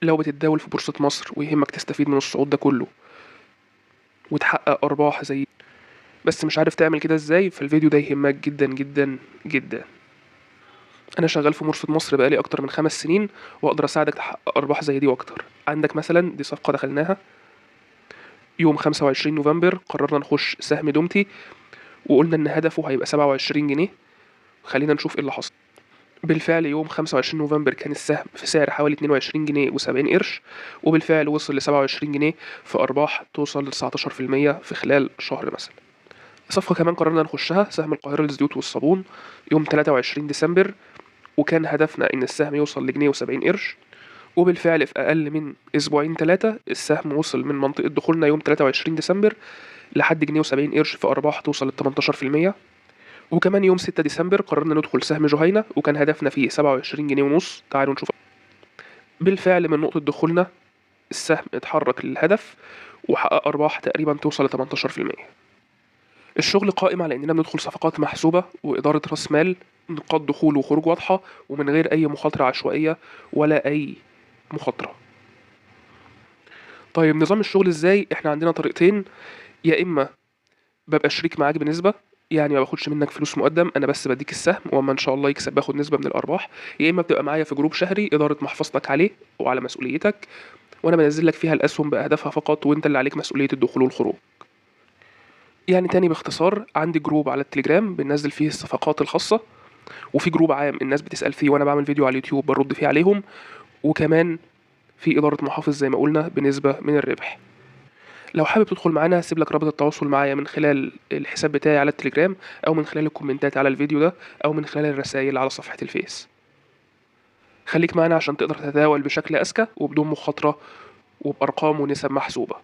لو بتتداول في بورصة مصر ويهمك تستفيد من الصعود ده كله وتحقق أرباح زي، بس مش عارف تعمل كده ازاي، فالفيديو ده يهمك جدا جدا جدا. انا شغال في بورصة مصر بقالي اكتر من 5 سنين، واقدر اساعدك تحقق ارباح زي دي واكتر. عندك مثلا دي صفقة دخلناها يوم 25 نوفمبر، قررنا نخش سهم دومتي وقلنا ان هدفه هيبقى 27 جنيه. خلينا نشوف ايه اللي حصل. بالفعل يوم 25 نوفمبر كان السهم في سعر حوالي 22 جنيه و70 قرش، وبالفعل وصل ل 27 جنيه في أرباح توصل ل 19% في خلال شهر مثلا. صفقة كمان قررنا نخشها سهم القاهرة للزيوت والصابون يوم 23 ديسمبر، وكان هدفنا إن السهم يوصل لجنيه و70 قرش، وبالفعل في أقل من أسبوعين 3 السهم وصل من منطقة دخولنا يوم 23 ديسمبر لحد جنيه و70 قرش في أرباح توصل ل 18%. وكمان يوم 6 ديسمبر قررنا ندخل سهم جهينة وكان هدفنا فيه 27 جنيه ونص. تعالوا نشوف. بالفعل من نقطة دخولنا السهم اتحرك للهدف وحقق أرباح تقريبا توصل ل 18%. الشغل قائم على إننا بندخل صفقات محسوبة وإدارة رأس مال، نقاط دخول وخروج واضحة ومن غير أي مخاطرة عشوائية ولا أي مخاطرة. طيب نظام الشغل إزاي؟ إحنا عندنا طريقتين. يا إما ببقى شريك معاك بنسبة، يعني ما باخدش منك فلوس مقدم، انا بس بديك السهم واما ان شاء الله يكسب باخد نسبه من الارباح. يا اما بتبقى معايا في جروب شهري اداره محفظتك عليه وعلى مسؤوليتك، وانا بنزل لك فيها الاسهم باهدافها فقط وانت اللي عليك مسؤوليه الدخول والخروج. يعني تاني باختصار، عندي جروب على التليجرام بننزل فيه الصفقات الخاصه، وفي جروب عام الناس بتسال فيه وانا بعمل فيديو على اليوتيوب برد فيه عليهم، وكمان في اداره محافظ زي ما قلنا بنسبه من الربح. لو حابب تدخل معانا هسيب لك رابط التواصل معايا من خلال الحساب بتاعي على التليجرام، او من خلال الكومنتات على الفيديو ده، او من خلال الرسائل على صفحة الفيس. خليك معانا عشان تقدر تتداول بشكل اذكى وبدون مخاطرة وبارقام ونسب محسوبة.